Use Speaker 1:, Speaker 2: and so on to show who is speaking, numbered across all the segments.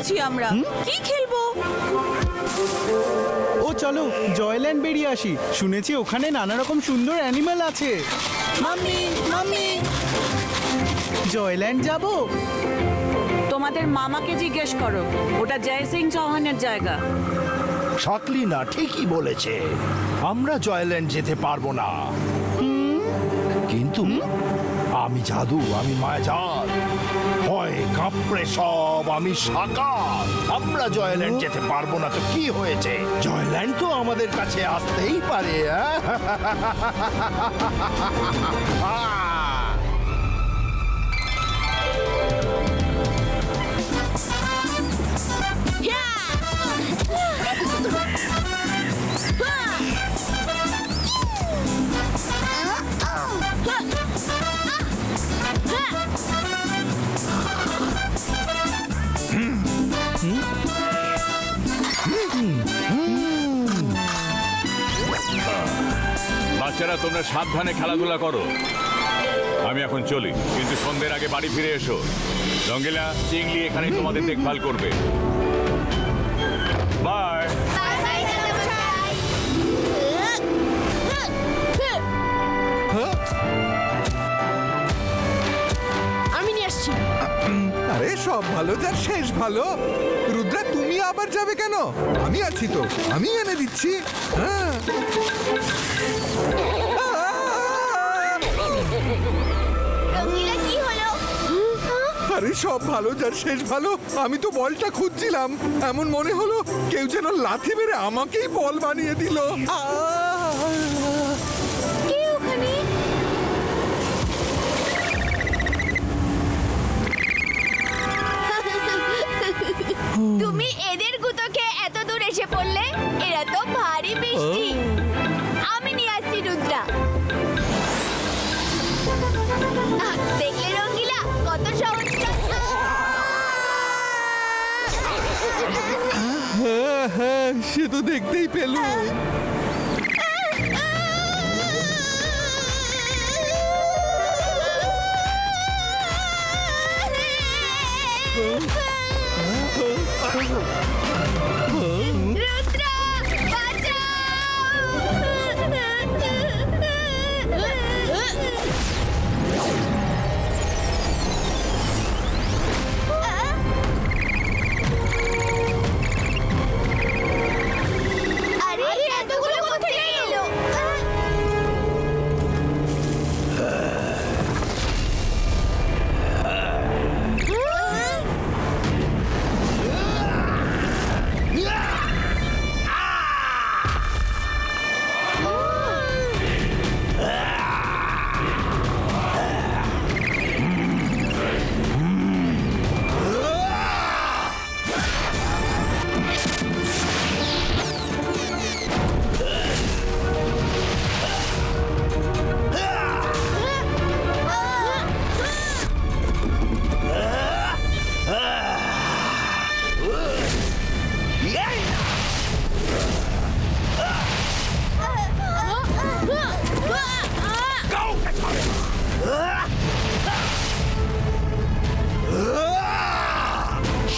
Speaker 1: আছি আমরা, কি খেলবো?
Speaker 2: ও চলো জয়ল্যান্ড বেরিয়ে আসি, শুনেছি ওখানে নানা রকম সুন্দর অ্যানিমাল আছে।
Speaker 1: মাম্মি মাম্মি,
Speaker 2: জয়ল্যান্ড যাব?
Speaker 1: তোমাদের মামাকে জিজ্ঞেস করো, ওটা জয় সিং চৌহানের জায়গা।
Speaker 3: শাকলিনা ঠিকই বলেছে, আমরা জয়ল্যান্ড যেতে পারবো না। কিন্তু আমি জাদু, আমি মায়াজাল, হয় কাঁপড়ে সব, আমি সাকার। আমরা জয়ল্যান্ড যেতে পারবো না তো কি হয়েছে? জয়ল্যান্ড তো আমাদের কাছে আসতেই পারে।
Speaker 4: বাচ্চারা তোমরা সাবধানে খেলাধুলা করো। আমি এখন চলি, কিন্তু সন্ধ্যের আগে বাড়ি ফিরে এসো। রঙ্গিলা, চিংলি এখানেই তোমাদের দেখভাল করবে। বাই।
Speaker 5: আমি নিয়ে আসছি।
Speaker 6: আরে সব ভালো যার শেষ ভালো। রুদ্রা তুমি আবার যাবে কেন? আমি আছি তো, আমি এনে দিচ্ছি। হ্যাঁ
Speaker 5: রঙ্গিলা কি হলো?
Speaker 6: আরে সব ভালো যার শেষ ভালো। আমি তো বলটা খুঁজছিলাম, এমন মনে হলো কেউ যেন লাথি মেরে আমাকেই বল বানিয়ে দিল।
Speaker 5: কে ওখানে? তুমি এদের গুতোকে এত দূর এসে পড়লে? এরা তো ভারী মিষ্টি। আমি নিয়ে আসছি রুদ্রা। দেখলে রঙ্গিলা কত সহজ কথা।
Speaker 6: হ্যাঁ হ্যাঁ, সে তো দেখতেই পেলুম।
Speaker 5: রুদ্রা আরে এতগুলো কোথা থেকে এলো?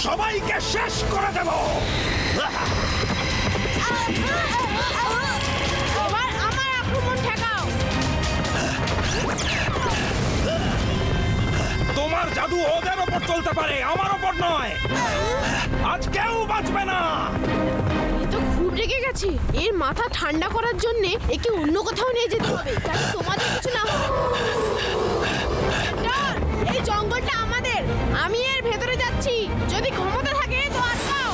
Speaker 3: সবাইকে শেষ করে দেব।
Speaker 5: আমার আক্রমণ ঠেকাও।
Speaker 3: তোমার জাদু ওদের ওপর চলতে পারে, আমার ওপর নয়। আজ কেউ বাঁচবে না।
Speaker 5: এ তো খুব রেগে গেছে। এর মাথা ঠান্ডা করার জন্য একে অন্য কোথাও নিয়ে যেতে হবে, যাতে তোমাদের কিছু না হয়। ডন, এই জঙ্গলটা আমাদের। আমি এর ভেতরে যাচ্ছি। যদি ক্ষমতা থাকে তো আটকাও।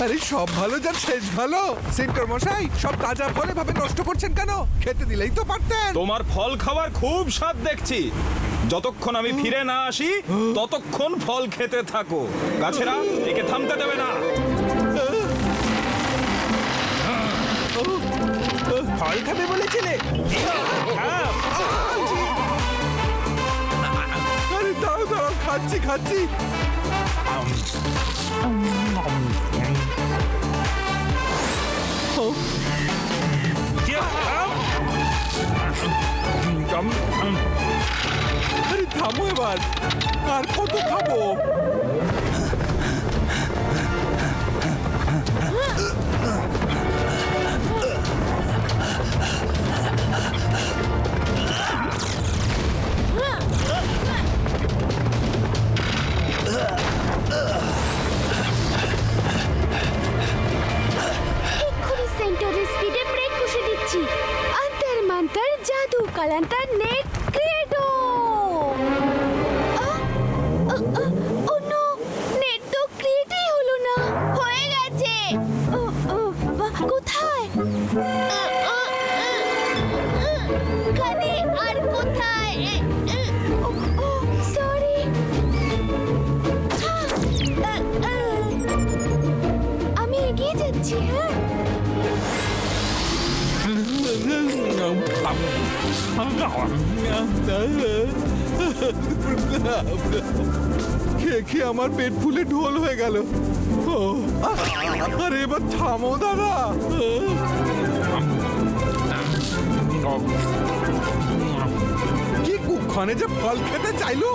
Speaker 6: আরে সব ভালো যার শেষ ভালো। সেন্টার মশাই, সব তাজা ফল এভাবে নষ্ট করছেন কেন? খেতে দিলেই তো পারতেন।
Speaker 7: তোমার ফল খাওয়ার খুব স্বাদ দেখছি। যতক্ষণ আমি ফিরে না আসি ততক্ষণ ফল খেতে থাকো। গাছেরা একে থামতে দেবে না।
Speaker 2: ফল খাবে বলেছিলে?
Speaker 6: আরে দাঁড়াও দাঁড়াও, খাচ্ছি খাচ্ছি। আরে থামো এবার, আর কত খাবো?
Speaker 5: এক্ষুনি সেন্টারের স্পিডে ব্রেক কষে দিচ্ছি। অন্তর মন্তর জাদু কালান্তার নেট ক্রেডো। ও নো, নেট তো ক্রিয়েটই হলো না। হয়ে গেছে। কোথায়? কানে আর কোথায়? সরি। আমি এগিয়ে যাচ্ছি। হ্যাঁ,
Speaker 6: খেয়ে খেয়ে আমার পেট ফুলে ঢোল হয়ে গেল। আরে এবার থামো দাদা। কি কুক্ষণে যে ফল খেতে চাইলো।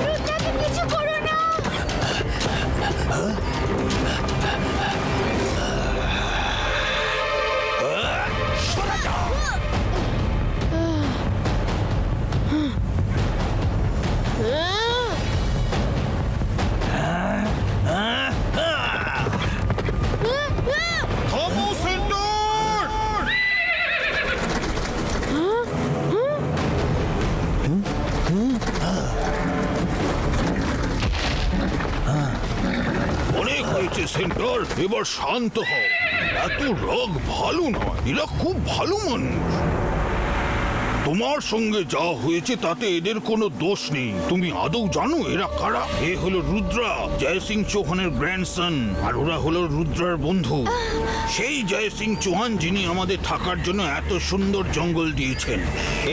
Speaker 5: রুদ্রাকে কিছু করো না।
Speaker 3: থামো সেন্টর! অনেক হয়েছে সেন্টর, এবার শান্ত হও। এত রাগ ভালো নয়, এরা খুব ভালো মানুষ। তোমার সঙ্গে যা হয়েছে তাতে এদের কোনো দোষ নেই। তুমি আদৌ জানো এরা কারা? এ হলো রুদ্রা, জয় সিং চৌহানের গ্র্যান্ডসন, আর ওরা হলো রুদ্রার বন্ধু। সেই জয় সিং চৌহান যিনি আমাদের থাকার জন্য এত সুন্দর জঙ্গল দিয়েছেন।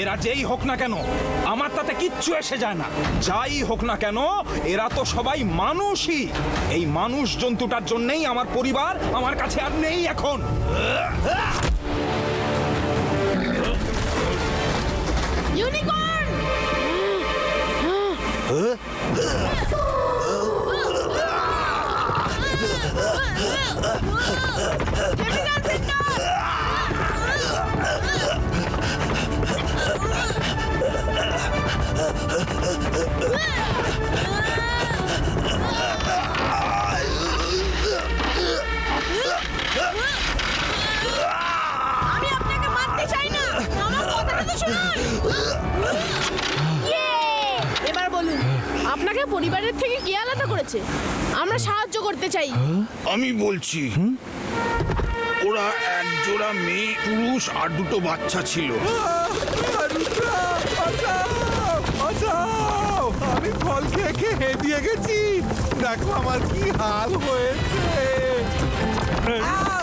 Speaker 7: এরা যেই হোক না কেন আমার তাতে কিচ্ছু এসে যায় না। যাই হোক না কেন এরা তো সবাই মানুষই। এই মানুষ জন্তুটার জন্যই আমার পরিবার আমার কাছে আর নেই এখন।
Speaker 5: ইউনিকর্ন! আমি আপনাকে মারতে চাই না, আমার কথাটা তো শুনুন।
Speaker 8: এবার বলুন, আপনাকে পরিবারের থেকে কে আলাদা করেছে? আমরা সাহায্য করতে চাই।
Speaker 3: আমি বলছি, ওরা এক জোড়া মেয়ে পুরুষ আর দুটো বাচ্চা ছিল।
Speaker 6: রুদ্রা, বাঁচাও, বাঁচাও! আমি ফল খেয়ে খেয়ে হেঁটিয়ে গেছি। দেখো আমার কি হাল হয়েছে।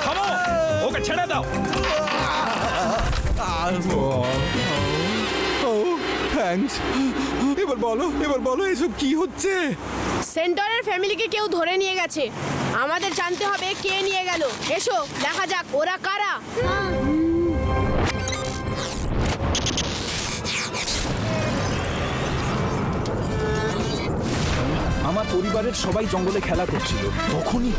Speaker 7: থামো, ওকে ছেড়ে দাও।
Speaker 6: ও থ্যাঙ্কস। এবার বলো এসব কি হচ্ছে?
Speaker 8: সেন্টারের ফ্যামিলিকে কেউ ধরে নিয়ে গেছে। আমাদের জানতে হবে কে নিয়ে গেল। এসো দেখা যাক ওরা কারা।
Speaker 7: আমার পরিবারের সবাই জঙ্গলে খেলা করছিল, তখনই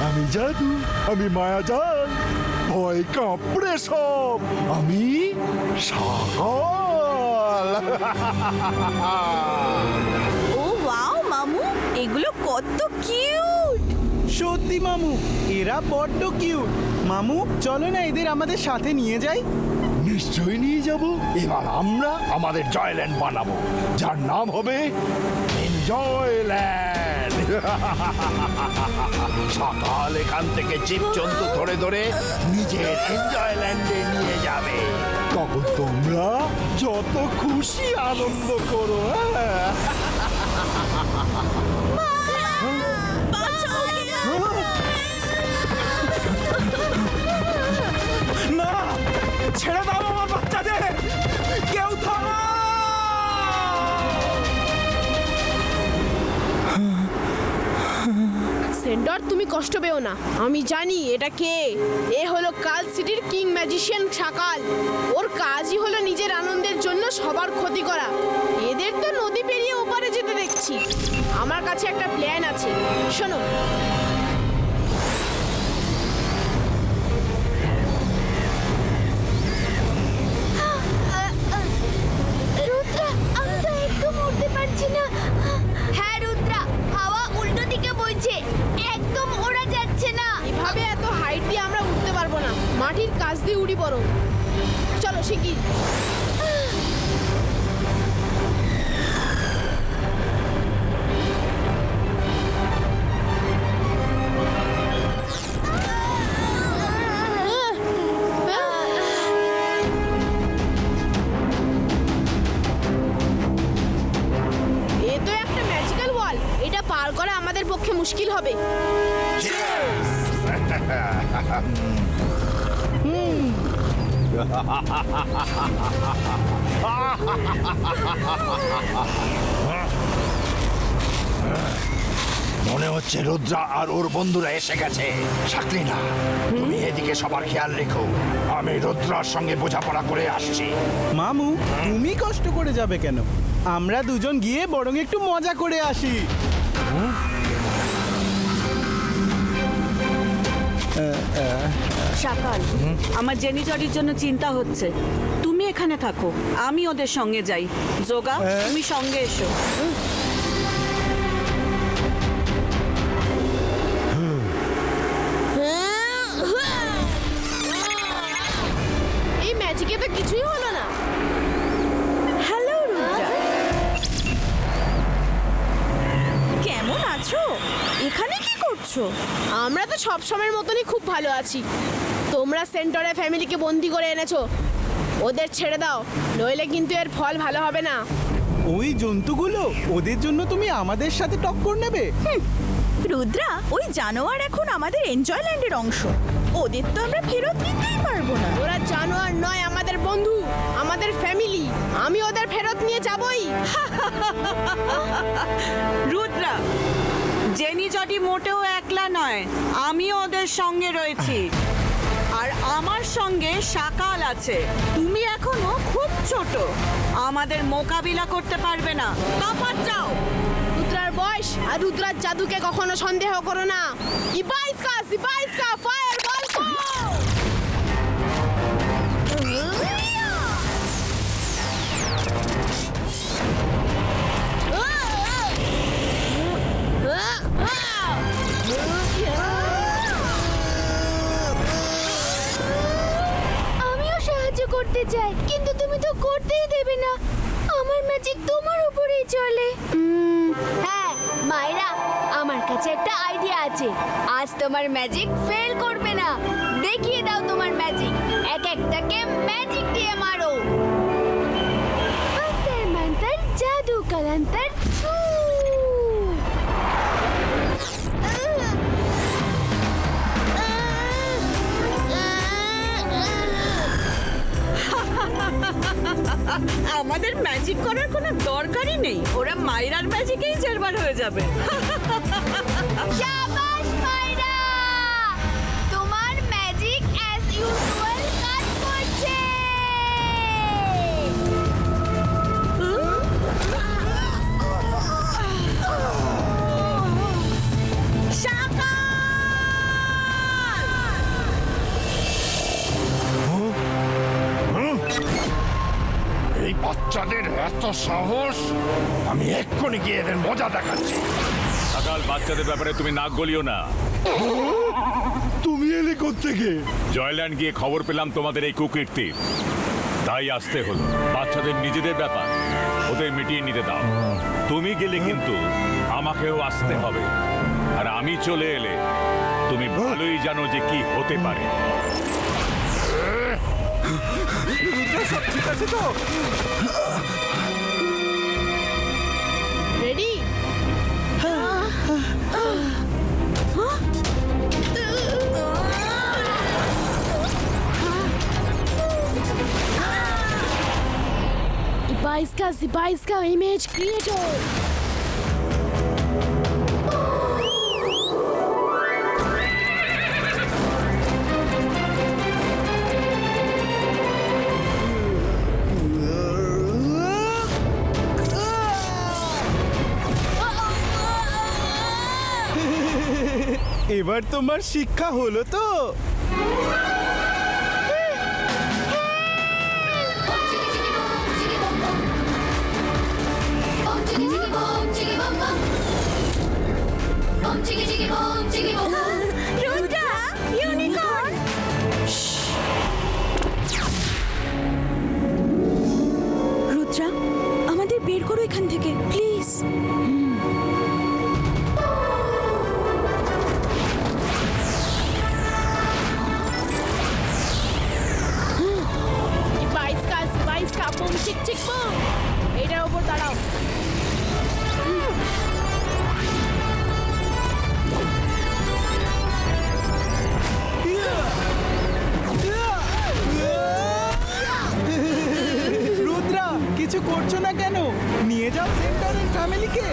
Speaker 3: আমি জাদু, আমি মায়াজাল, ভয় কাঁপড়ে সব, আমি সাগর।
Speaker 1: ও ওয়াও মামু, এগুলো কত কিউট।
Speaker 2: সত্যি মামু, এরা বড্ড কিউট। মামু চলো না এদের আমাদের সাথে নিয়ে যাই।
Speaker 3: নিশ্চয়ই নিয়ে যাব। এবার আমরা আমাদের জয়ল্যান্ড বানাবো, যার নাম হবে এনজয়ল্যান্ড। সকাল এখান থেকে জীবজন্তু ধরে ধরে নিজের এনজয়ল্যান্ডে নিয়ে যাবে। তখন তোমরা যত খুশি আনন্দ করো। হ্যাঁ?
Speaker 7: না, ছেড়ে দাও আমার বাচ্চাদের, কেউ থামো।
Speaker 8: সেন্ডর, তুমি কষ্ট পেও না, আমি জানি এটা কে। এ হলো কাল সিটির কিং ম্যাজিশিয়ান শাকাল। ওর কাজই হলো নিজের আনন্দের জন্য সবার ক্ষতি করা। এদের তো নদী পেরিয়ে ওপারে যেতে দেখছি। আমার কাছে একটা প্ল্যান আছে, শোনো।
Speaker 5: রুদ্রা, আমি তো একদম উঠতে পারছি না। হ্যাঁ রুদ্রা, হাওয়া উল্টো দিকে বইছে, একদম ওড়া যাচ্ছে না।
Speaker 8: এভাবে এত হাইট দিয়ে আমরা উঠতে পারবো না, মাটির কাছ দিয়ে উড়ি বরং। চলো শিগগির। এ তো একটা ম্যাজিক্যাল ওয়াল, এটা পার করা আমাদের পক্ষে মুশকিল হবে।
Speaker 3: মনে হচ্ছে রুদ্রা আর ওর বন্ধুরা এসে গেছে। শাকলিনা, তুমি এদিকে সবার খেয়াল রেখো, আমি রুদ্রার সঙ্গে বোঝাপড়া করে আসছি।
Speaker 2: মামু, তুমি কষ্ট করে যাবে কেন? আমরা দুজন গিয়ে বরং একটু মজা করে আসি।
Speaker 1: শাকাল, আমার জেনি জডির জন্য চিন্তা হচ্ছে। তুমি এখানে থাকো, আমি ওদের সঙ্গে যাই। যোগা, তুমি সঙ্গে এসো।
Speaker 8: এই ম্যাজিকে তো কিছুই হলো না।
Speaker 1: হ্যালো রুদ্রা, কেমন আছো? এখানে কি করছো?
Speaker 8: আমরা তো সব সময়ের মতনই খুব ভালো আছি। তোমরা সেন্টরে ফ্যামিলিকে বন্দি করে এনেছো, ওদের ছেড়ে দাও, নইলে কিন্তু এর ফল ভালো হবে না।
Speaker 2: ওই জন্তুগুলো, ওদের জন্য তুমি আমাদের সাথে টক্কর নেবে?
Speaker 9: রুদ্রা, ওই জানোয়ার এখন আমাদের এনজয়ল্যান্ডের অংশ, ওদের তো আমরা ফেরত দিতেই পারবো না।
Speaker 8: ওরা জানোয়ার নয়, আমাদের বন্ধু, আমাদের ফ্যামিলি। আমি ওদের ফেরত নিয়ে যাবই।
Speaker 1: রুদ্রা, জেনি জডি মোটেও একলা নয়, আমিও ওদের সঙ্গে রয়েছি। আর আমার সঙ্গে শাকাল আছে। তুমি এখনো খুব ছোট, আমাদের মোকাবিলা করতে পারবে না। তফাৎ যাও।
Speaker 8: রুদ্রার বয়স আর রুদ্রার জাদুকে কখনো সন্দেহ করো না। ইবাইসকা ফায়ার বল।
Speaker 5: আমিও সাহায্য করতে চাই, কিন্তু তুমি তো করতেই দেবে না। আমার ম্যাজিক তোমার উপরেই চলে। হ্যাঁ মায়েরা, আমার কাছে একটা আইডিয়া আছে। আজ তোমার ম্যাজিক ফেল করবে না। দেখিয়ে দাও তোমার ম্যাজিক, এক একটাকে ম্যাজিক দিয়ে মারো। অন্তর মন্তর জাদু কালান্তর ছু।
Speaker 1: আমাদের ম্যাজিক করার কোনো দরকারই নেই, ওরা মাইরার ম্যাজিকেই জেরবার হয়ে যাবে।
Speaker 5: শাবাশ মাইরা, তোমার ম্যাজিক অ্যাজ ইউজুয়াল কাজ করছে।
Speaker 3: এই বাচ্চাদের এত সাহস! আমি এক্ষুনি গিয়ে এদের মজা দেখাচ্ছি।
Speaker 4: সকাল বাচ্চাদের ব্যাপারে তুমি নাক গলিও না।
Speaker 3: তুমি এলে কোত্থেকে?
Speaker 4: জয়ল্যান্ড গিয়ে খবর পেলাম তোমাদের এই কুকীর্তি, তাই আসতে হলো। বাচ্চাদের নিজেদের ব্যাপার, ওদের মিটিয়ে নিতে দাও। তুমি গেলে কিন্তু আমাকেও আসতে হবে। আর আমি চলে এলে তুমি ভালোই জানো যে কি হতে পারে।
Speaker 6: রুদ্রা, সব ঠিক আছে তো?
Speaker 8: রেডি? Ibaiska image creator.
Speaker 2: এবার তোমার শিক্ষা হলো তো?
Speaker 9: রুদ্রা, ইউনিকর্ন! রুদ্রা, আমাদের বের করো এখান থেকে please.
Speaker 8: Ibaiska, boom, chick, chick, boom. এটার উপর দাঁড়াও।
Speaker 2: রুদ্রা, কিছু করছো না কেন? নিয়ে যাও সেন্টারের ফ্যামিলিকে।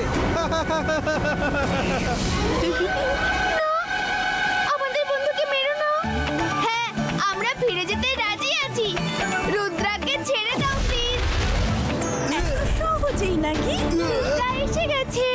Speaker 5: আমাদের বন্ধুকে মেরো না। হ্যাঁ, আমরা ফিরে যেতে রাজি আছি। রুদ্রাকে ছেড়ে দাও প্লিজ।
Speaker 9: এত সহজেই নাকি?
Speaker 5: রুদ্রা এসে গেছে।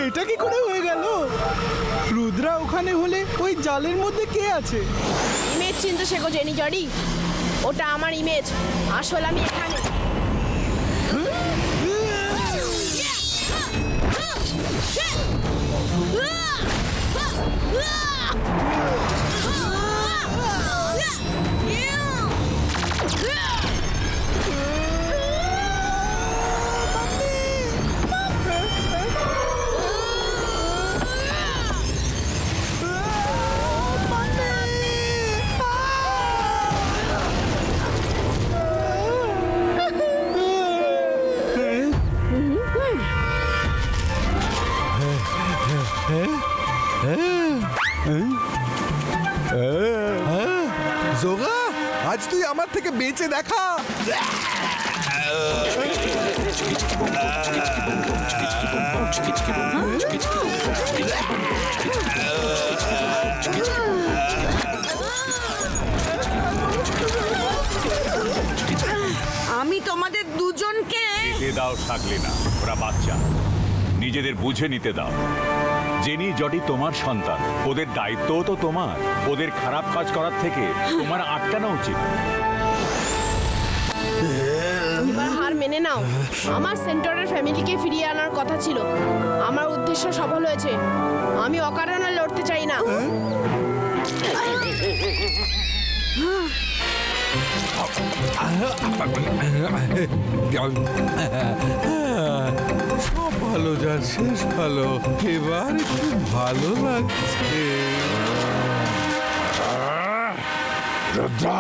Speaker 2: এটা কি করে হয়ে গেল? রুদ্রা ওখানে হলে ওই জালের মধ্যে কে আছে?
Speaker 8: ইমেজ চিনতে শেখো জেনি জডি। ওটা আমার ইমেজ, আসল আমি এখানে।
Speaker 6: জোগা, আজ তুই আমার থেকে বেঁচে দেখা।
Speaker 1: আমি তোমাদের দুজনকে
Speaker 4: যেতে দাও শাকলিনা, ওরা বাচ্চা, নিজেদের বুঝে নিতে দাও। জেনি জডি তোমার সন্তান, ওদের দায়িত্বও তো তোমার। ওদের খারাপ কাজ করার থেকে তোমার আটকানো উচিত।
Speaker 8: এবার হার মেনে নাও। আমার সেন্টারের ফ্যামিলিকে ফিরিয়ে আনার কথা ছিল। আমার উদ্দেশ্য সফল হয়েছে। আমি অকারণে লড়তে চাই না।
Speaker 6: সব ভালো যার শেষ ভালো, এবার একটু ভালো লাগছে।
Speaker 3: রুদ্রা,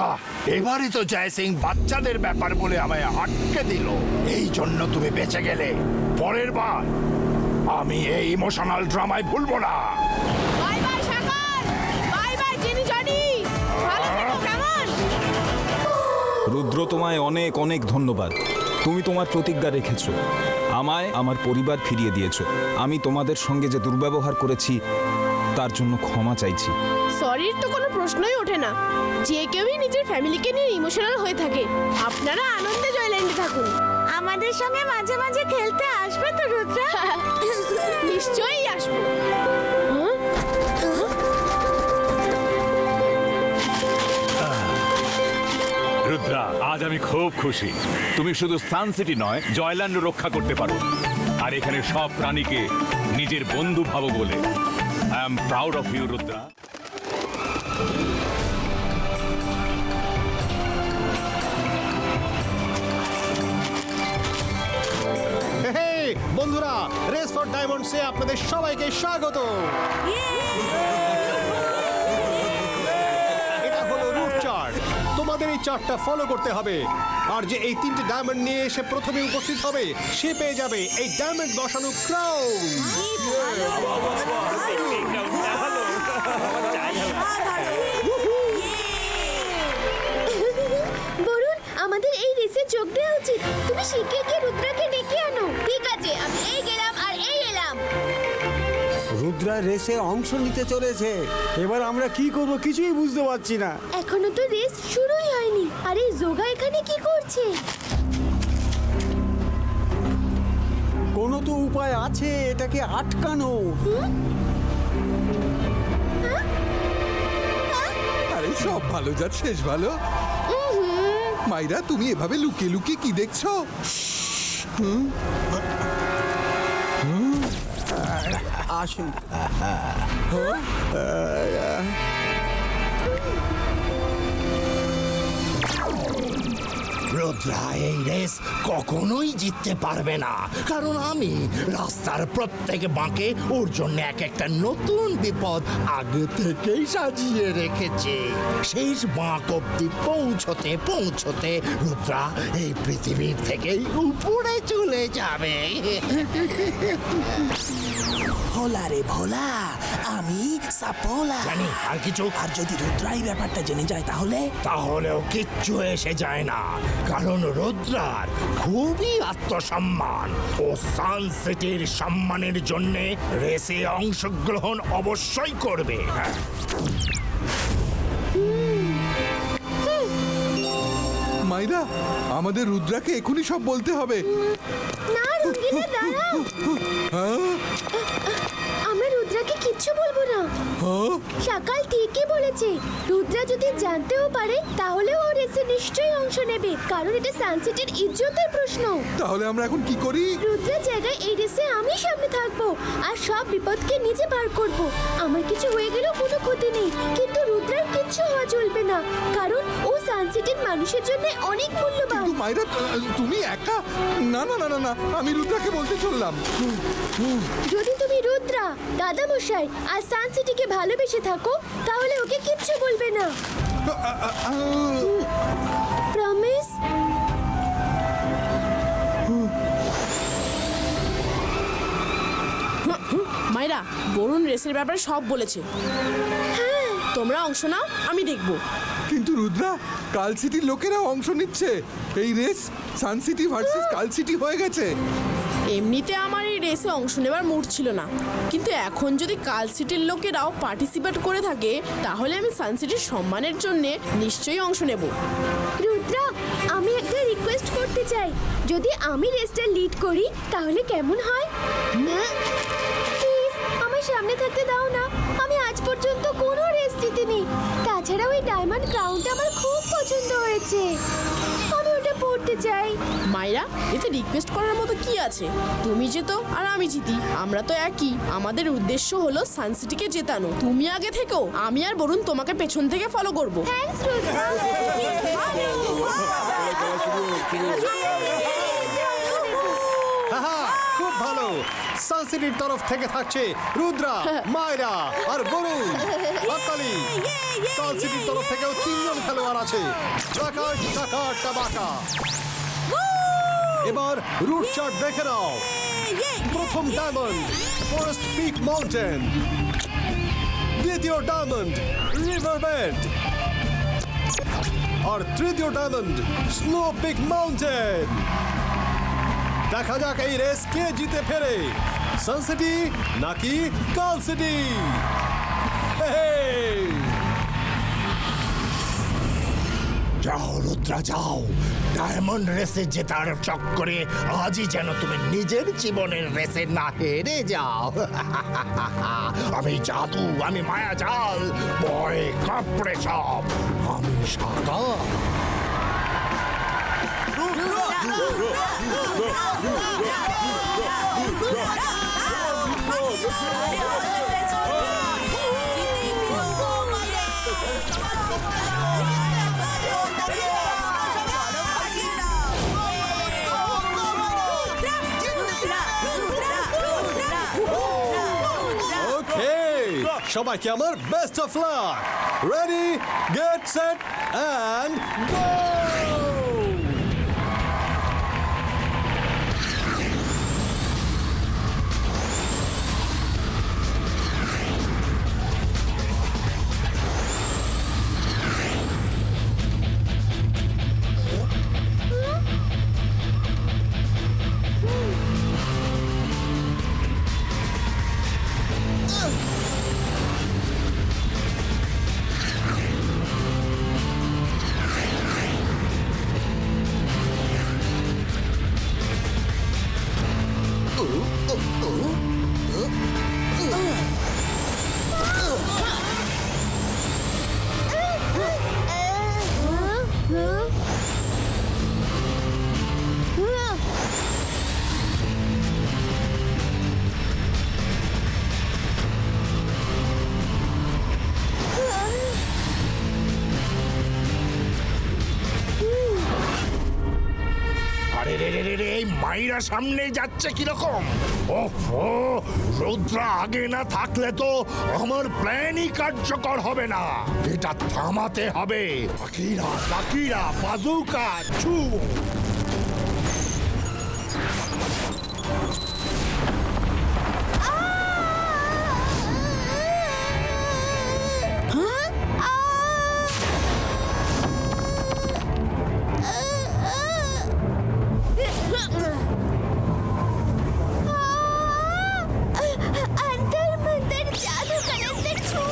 Speaker 3: এবারই তো জয় সিং বাচ্চাদের ব্যাপার বলে আমায় আটকে দিল। এই জন্য তুমি বেঁচে গেলে। পরের বার আমি এই ইমোশনাল ড্রামায় ভুলবো না।
Speaker 8: বাই বাই সাগর, বাই বাই জেনি জডি, ভালো থেকো কেমন?
Speaker 7: রুদ্র, তোমায় অনেক অনেক ধন্যবাদ। তুমি তোমার প্রতিজ্ঞা রেখেছো, আমায় আমার পরিবার ফিরিয়ে দিয়েছো। আমি তোমাদের সঙ্গে যে দুর্ব্যবহার করেছি তার জন্য ক্ষমা চাইছি।
Speaker 8: সরির তো কোনো প্রশ্নই ওঠে না। যে কেউই নিজের ফ্যামিলিকে নিয়ে ইমোশনাল হয়ে থাকে। আপনারা আনন্দে জয়ল্যান্ডে থাকুন।
Speaker 9: আমাদের সঙ্গে মাঝে মাঝে খেলতে আসবে তো রুদ্রা?
Speaker 8: নিশ্চয়ই আসবো। হ্যাঁ?
Speaker 4: আমি খুব খুশি তুমি শুধু সান সিটি নয় জয়ল্যান্ড রক্ষা করতে পারো আর এখানে সব প্রাণীকে নিজের বন্ধু ভাবো বলে I am proud of you Rudra.
Speaker 10: হে বন্ধুরা, রেস ফর ডায়মন্ডসে আপনাদের সবাইকে স্বাগত। এটা হলো রুট চার্ট। তোমাদের এই চার্টটা ফলো করতে হবে, আর যে এই 3টে ডায়মন্ড নিয়ে এসে প্রথমে উপস্থিত হবে সে পেয়ে যাবে এই ডায়মন্ড বসানো ক্রাউন।
Speaker 5: বরুণ, আমাদের এই রেসে যোগ দেওয়া উচিত। তুমি শিখে গিয়ে রুদ্রাকে ডেকে আনো। ঠিক আছে, আমি এই গেলাম আর এই এলাম।
Speaker 11: রুদ্রা রেসে অংশ নিতে চলেছে। এবার আমরা কি করব কিছুই বুঝতে পারছি না।
Speaker 5: এখনো তো রেস শুরুই হয়নি। আর এই যোগা এখানে কি করছে?
Speaker 11: কোনো তো উপায় আছে এটাকে আটকানো।
Speaker 6: আরে সব ভালো যার শেষ ভালো। মাইরা, তুমি এভাবে লুকিয়ে লুকিয়ে কি দেখছো?
Speaker 11: আসুন।
Speaker 3: রুদ্রা এই রেস কখনোই জিততে পারবে না, কারণ আমি রাস্তার প্রত্যেক বাঁকে ওর জন্য এক একটা নতুন বিপদ আগে থেকেই সাজিয়ে রেখেছি। শেষ বাঁক অব্দি পৌঁছতে পৌঁছতে রুদ্রা এই পৃথিবীর থেকেই উপরে চলে যাবে।
Speaker 2: ভোলা রে ভোলা, আমি সাপোলা
Speaker 3: জানি আর কিছু,
Speaker 2: আর যদি রুদ্রাই ব্যাপারটা জেনে যায় তাহলে
Speaker 3: তাহলেও কিচ্ছু এসে যায় না, কারণ রুদ্রার খুবই আত্মসম্মান। ও সান সিটির সম্মানের জন্য রেসে অংশগ্রহণ অবশ্যই করবে।
Speaker 6: মাইরা, আমাদের রুদ্রাকে এখনই সব বলতে হবে।
Speaker 5: না রুদ্রিকা, দাঁড়াও। আমরা রুদ্রাকে কিচ্ছু বলবো না। সকাল ঠিকই বলেছে। রুদ্রা যদি জানতেও পারে তাহলে ও রেসে নিশ্চয়ই অংশ নেবে, কারণ এটা সানসিটির ইজ্জতের প্রশ্ন।
Speaker 6: তাহলে আমরা এখন কি করি?
Speaker 5: রুদ্রার জায়গায় এই রেসে আমি সামনে থাকবো আর সব বিপদকে নিজে পার করব। আমার কিছু হয়ে গেলেও কোনো ক্ষতি নেই, কিন্তু রুদ্রার কিচ্ছু হওয়া চলবে না, কারণ ও সানসিটির মানুষের জন্য অনেক মূল্যবান।
Speaker 6: কিন্তু মাইরা, তুমি একা? না না না না না, আমি রুদ্রাকে বলতে চললাম।
Speaker 5: যদি তুমি রুদ্রা, দাদা মশাই আর সানসিটিকে ভালোবেসে থাকো তাহলে ওকে কিচ্ছু বলবে না। প্রমিস?
Speaker 8: মাইরা, বরুণ রেসের ব্যাপারে সব বলেছে। তোমরা অংশ নাও, আমি দেখবো।
Speaker 6: কিন্তু রুদ্রা, কাল সিটির লোকেরা অংশ নিচ্ছে। এই রেস সান সিটি ভার্সেস কাল সিটি হয়ে গেছে।
Speaker 8: এমনিতে আমার এই রেসে অংশ নেবার মুড ছিল না, কিন্তু এখন যদি কাল সিটির লোকেরাও পার্টিসিপেট করে থাকে তাহলে আমি সান সিটির সম্মানের জন্য নিশ্চয়ই অংশ নেব।
Speaker 5: রুদ্রা, আমি একটা রিকোয়েস্ট করতে চাই। যদি আমি রেসটা লিড করি তাহলে কেমন হয়? প্লিজ আমার সামনে থাকতে দাও না। আমি আজ পর্যন্ত কোনো রেস জিতিনি। তাছাড়া ওই ডায়মন্ড ক্রাউনটা আমার খুব পছন্দ হয়েছে। আমি ওটা পড়তে চাই।
Speaker 8: মাইরা, এতে রিকোয়েস্ট করার মতো কি আছে? তুমি যেতো আর আমি জিতি, আমরা তো একই। আমাদের উদ্দেশ্য হলো সান সিটিকে জেতানো। তুমি আগে থেকেও, আমি আর বরুণ তোমাকে পেছন থেকে ফলো করব।
Speaker 5: থ্যাঙ্কস রুদ্রা।
Speaker 10: খুব ভালো। সান সিটির তরফ থেকে থাকছে রুদ্রা, মায়রা আর বরুণ। হাততালি। কাল সিটির তরফ থেকেও 3জন খেলোয়াড় আছে, আকাশ, টাকা, টাবাকা। এবার রুট চার্ট দেখে নাও। প্রথম ডায়মন্ড ফরেস্ট পিক মাউন্টেন, দ্বিতীয় ডায়মন্ড রিভার বেড, আর তৃতীয় ডায়মন্ড স্নো পিক মাউন্টেন। দেখা যাক এই রেস কে জিতে ফেরে, সান সিটি নাকি কাল সিটি।
Speaker 3: যাও রুদ্রা, যাও। ডায়মন্ড রেসে জেতার চক্করে আজই যেন তুমি নিজের জীবনের রেসে না হেরে যাও। আমি জাদু, আমি মায়াজাল, ভয়ে কাঁপড়ে সব, আমি সাকার।
Speaker 10: ওকে সবাইকে আমার best of luck ready get set and go
Speaker 3: আরে রে রে রে রে, এই মাইরা সামনে যাচ্ছে কিরকম? ওফো, রুদ্রা আগে না থাকলে তো আমার প্ল্যানই কার্যকর হবে না। এটা থামাতে হবে। আকিরা সাকিরা বাজুকা ছু।
Speaker 5: अंदर मंदिर जादू कलंदर छू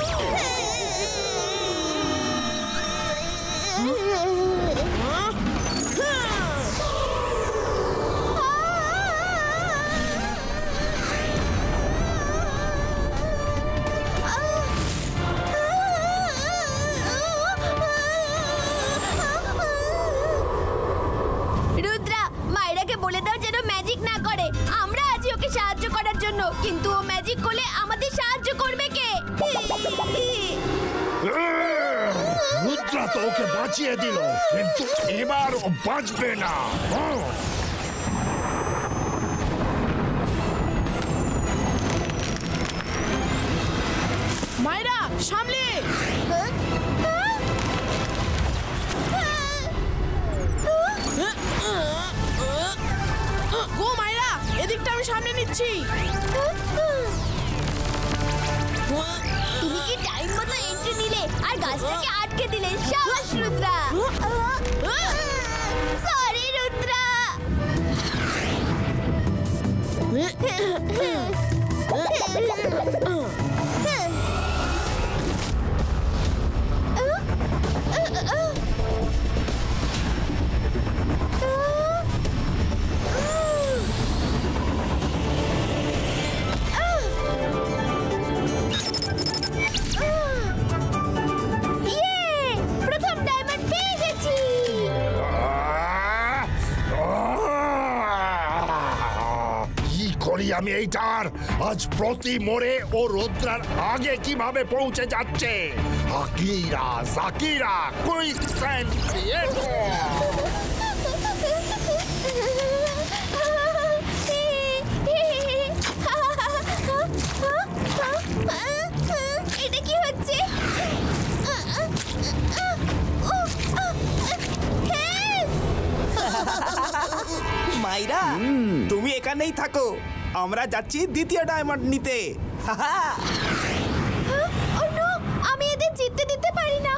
Speaker 5: রুদ্রা মাইরাকে বলে দাও যেন ম্যাজিক না করে। আমরা আছি ওকে সাহায্য করার জন্য, কিন্তু ও ম্যাজিক করলে আমাদের সাহায্য করবে কে?
Speaker 3: রুদ্রা তো ওকে বাঁচিয়ে দিল, কিন্তু এবার ও বাঁচবে না।
Speaker 8: মায়েরা সামলে গো মায়েরা, এদিকটা আমি সামনে নিচ্ছি।
Speaker 5: তুমি কি টাইম মতো এন্ট্রি নিলে আর গাছটাকে আটকে দিলে? সাবাস রুদ্রা। সরি রুদ্রা। প্রথম ডায়মন্ড পেয়ে গেছি।
Speaker 3: কি করি আমি এইটার? আজ প্রতি মোড়ে ও রুদ্রার আগে কিভাবে পৌঁছে যাচ্ছে? আকিরা জাকিরা কুইকসেন্ট
Speaker 5: এটা কি হচ্ছে?
Speaker 2: মাইরা তুমি এখানেই থাকো, আমরা যাচ্ছি দ্বিতীয় ডায়মন্ড নিতে।
Speaker 5: ও নো, আমি এদের জিততে দিতে পারি না।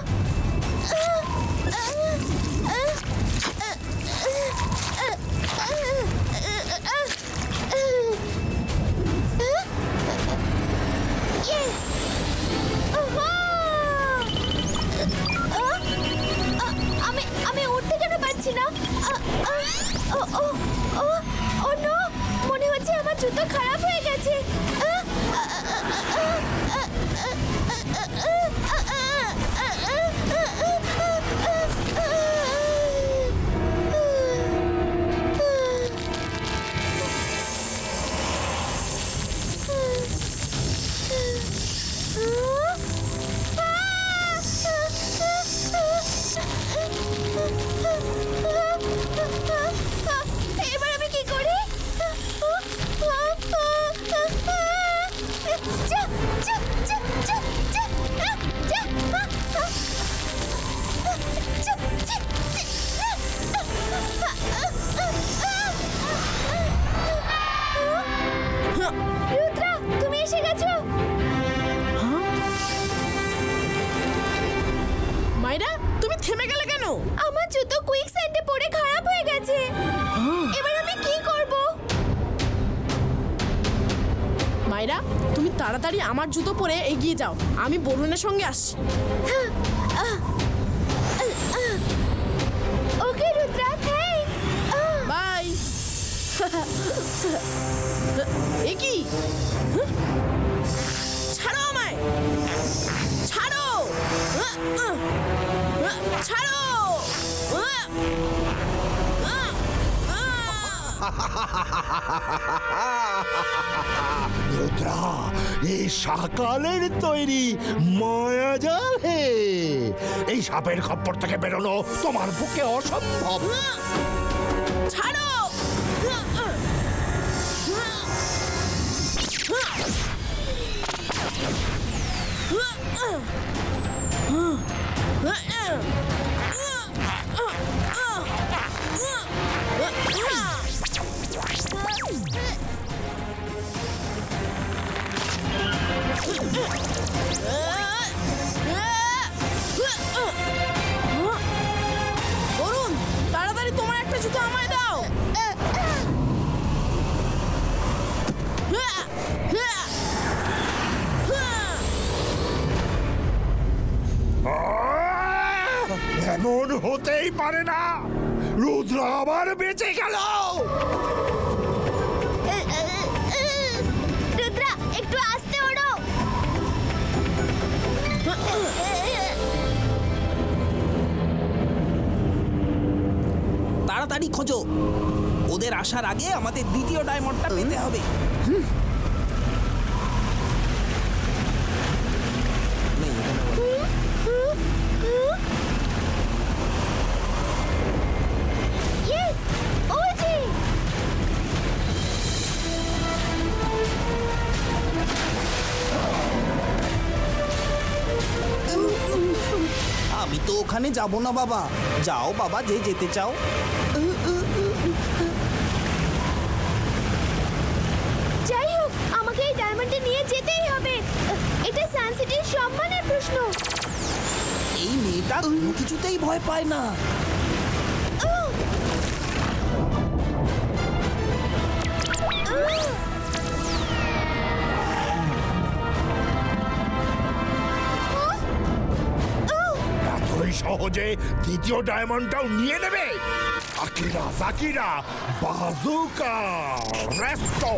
Speaker 5: Yes! আমি উঠতে কেন পারছি না? ও নো, মনে হচ্ছে আমার জুতো খারাপ হয়ে গেছে।
Speaker 8: মায়েরা, তুমি তাড়াতাড়ি আমার জুতো পরে এগিয়ে যাও, আমি বরুণের সঙ্গে আসছি।
Speaker 5: ওকে রুদ্রা, থ্যাঙ্কস।
Speaker 8: বাই। এ কি? ছাড়ো আমায়, ছাড়ো, ছাড়ো।
Speaker 3: রুদ্রা, এই সকালের তৈরি মায়াজাল হে। এই সাপের খপ্পর থেকে বেরোনো তোমার পক্ষে অসম্ভব।
Speaker 8: ছাড়ো। বরুণ, তাড়াতাড়ি তোমার একটা জুতো আমায় দাও।
Speaker 3: এমন হতেই পারে না, রুদ্র আবার বেঁচে গেল।
Speaker 5: রুদ্রা, একটু আস্তে ওড়ো।
Speaker 12: তাড়াতাড়ি খোঁজো, ওদের আসার আগে আমাদের দ্বিতীয় ডায়মন্ডটা পেতে হবে। নেই এখানে।
Speaker 5: ইয়েস, ওই যে।
Speaker 12: আমি তো ওখানে যাব না বাবা। যাও বাবা, যে যেতে চাও।
Speaker 5: যাই হোক, আমাকে এই ডায়মন্ডে নিয়ে যেতেই হবে। এটা সানসিটির সম্মানের প্রশ্ন।
Speaker 12: এই মেয়েটা কোনো কিছুতেই ভয় পায় না।
Speaker 3: এতই সহজে দ্বিতীয় ডায়মন্ডটাও নিয়ে নেবে? আকিরা জাকিরা বাজুকা রেস্টো।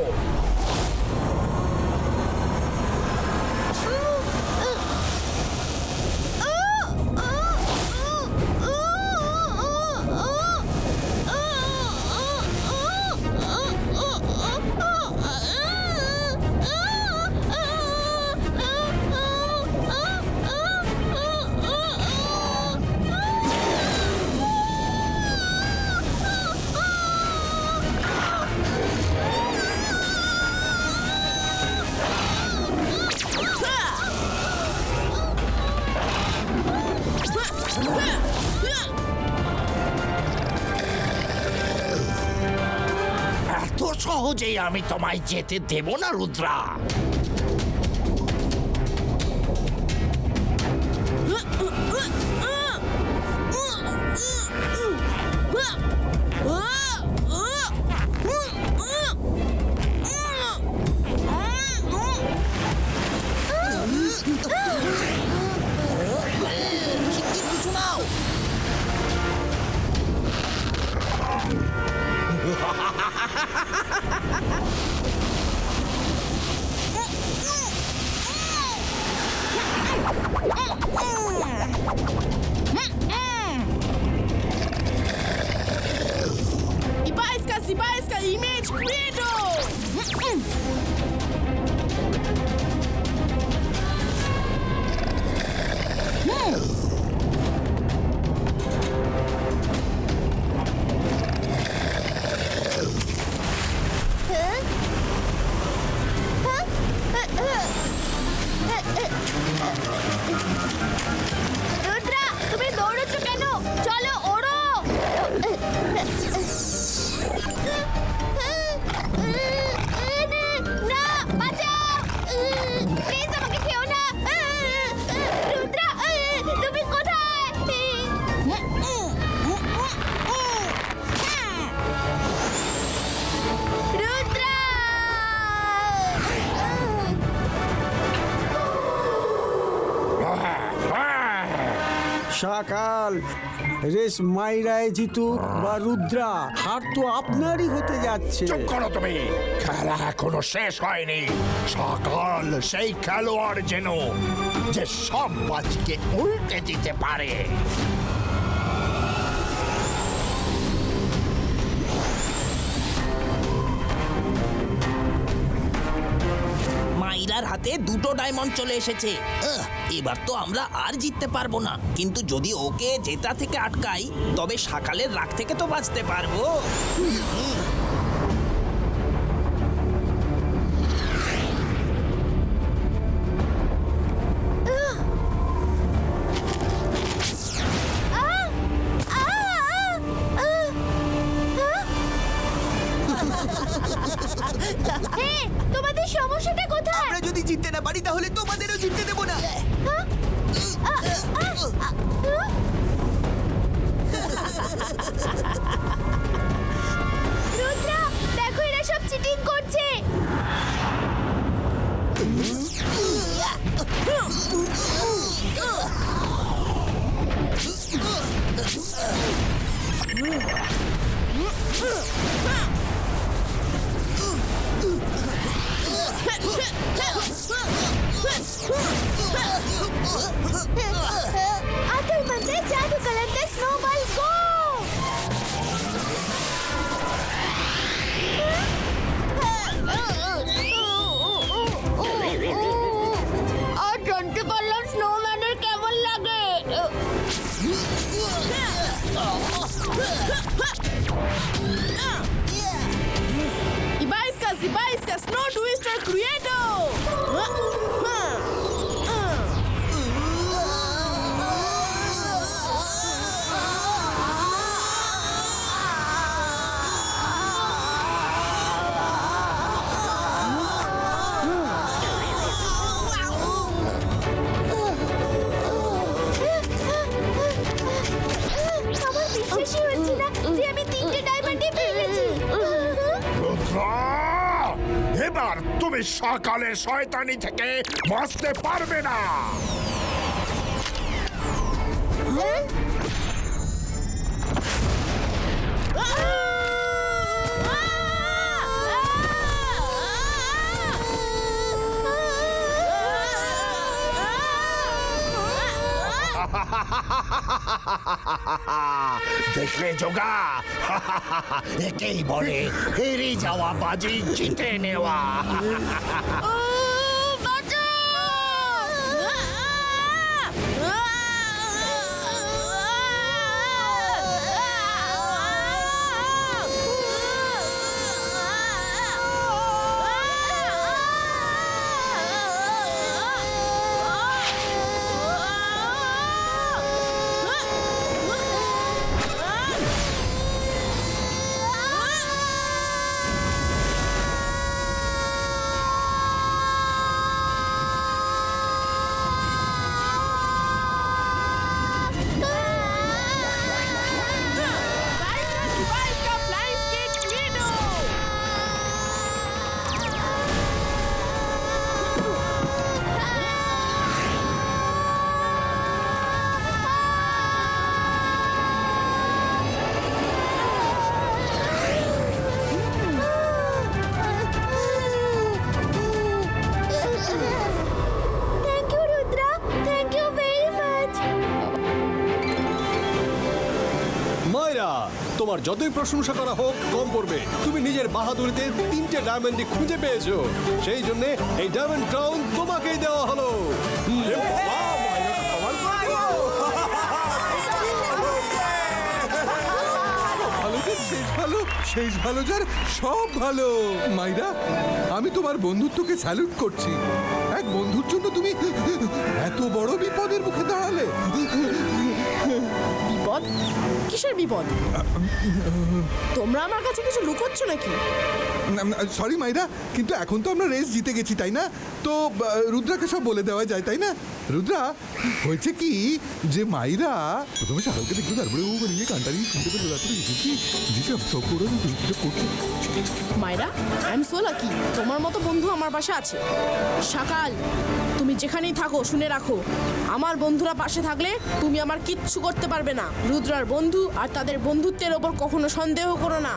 Speaker 3: এত সহজেই আমি তোমায় যেতে দেব না রুদ্রা।
Speaker 12: কিছু নাও।
Speaker 11: সকাল রেস মাইরায় জিতুক বা রুদ্রা, হার তো আপনারই হতে যাচ্ছে।
Speaker 3: চুপ করো তুমি, খেলা এখনো শেষ হয়নি। সকাল সেই খেলোয়াড় যেন যে সব বাজিকে উল্টে দিতে পারে।
Speaker 12: মাইরার হাতে 2টো ডায়মন্ড চলে এসেছে। এবার তো আমরা আর জিততে পারবো না, কিন্তু যদি ওকে জেতা থেকে আটকাই তবে সকালের রাগ থেকে তো বাঁচতে পারবো।
Speaker 5: তোমাদের সমস্যাটা কোথায়?
Speaker 12: আমরা যদি জিততে না পারি তাহলে তোমাদেরও জিততে দেবো না।
Speaker 5: রুদ্রা, দেখো এরা সব চিটিং করছে। আতর মন্ত্রে জাদু কলন্দে স্নোবল গো। আর জানতে পারলাম স্নোম্যানের কেমন লাগে।
Speaker 8: Ibaiska Snow Twister Creator!
Speaker 5: আমার বিশ্বাসই হচ্ছে না যে আমি 3টে ডায়মন্ডই পেয়ে গেছি।
Speaker 3: এবার তুমি সকালের শয়তানি থেকে বাঁচতে পারবে না। দেখলে যোগা, একেই বলে হেরে যাওয়া বাজি জিতে নেওয়া।
Speaker 8: Ibaiska Flying Skate Creator!
Speaker 5: Thank you, Rudra. Thank you very much.
Speaker 10: মায়রা, তোমার যতই প্রশংসা করা হোক কম পড়বে। তুমি নিজের বাহাদুরিতে 3টে ডায়মন্ডই খুঁজে পেয়েছো, সেই জন্য এই ডায়মন্ড ক্রাউন তোমাকেই দেওয়া হলো।
Speaker 6: শেষ ভালো যার সব ভালো। মাইরা, আমি তোমার বন্ধুত্বকে স্যালুট করছি। এক বন্ধুর জন্য তুমি এত বড় বিপদের মুখে দাঁড়ালে।
Speaker 8: বিপদ? কিসের বিপদ? তোমরা আমার কাছে কিছু লুকোচ্ছ নাকি?
Speaker 6: সরি মাইরা, কিন্তু এখন তো আমরা রেস জিতে গেছি, তাই না? তো রুদ্রাকে সব বলে দেওয়া যায়, তাই না? রুদ্রা হয়েছে কি যে মাইরা প্রথমে সাগরকে দেখলো, তারপরে ও নিয়ে কানটা দিয়ে শুনতে পেলো, তারপরে এসেছি যেসব সব করে করছে।
Speaker 8: মায়েরা আই এম সো লাকি, তোমার মতো বন্ধু আমার পাশে আছে। সকাল, তুমি যেখানেই থাকো শুনে রাখো, আমার বন্ধুরা পাশে থাকলে তুমি আমার কিচ্ছু করতে পারবে না। রুদ্রার বন্ধু আর তাদের বন্ধুত্বের ওপর কখনো সন্দেহ করো না।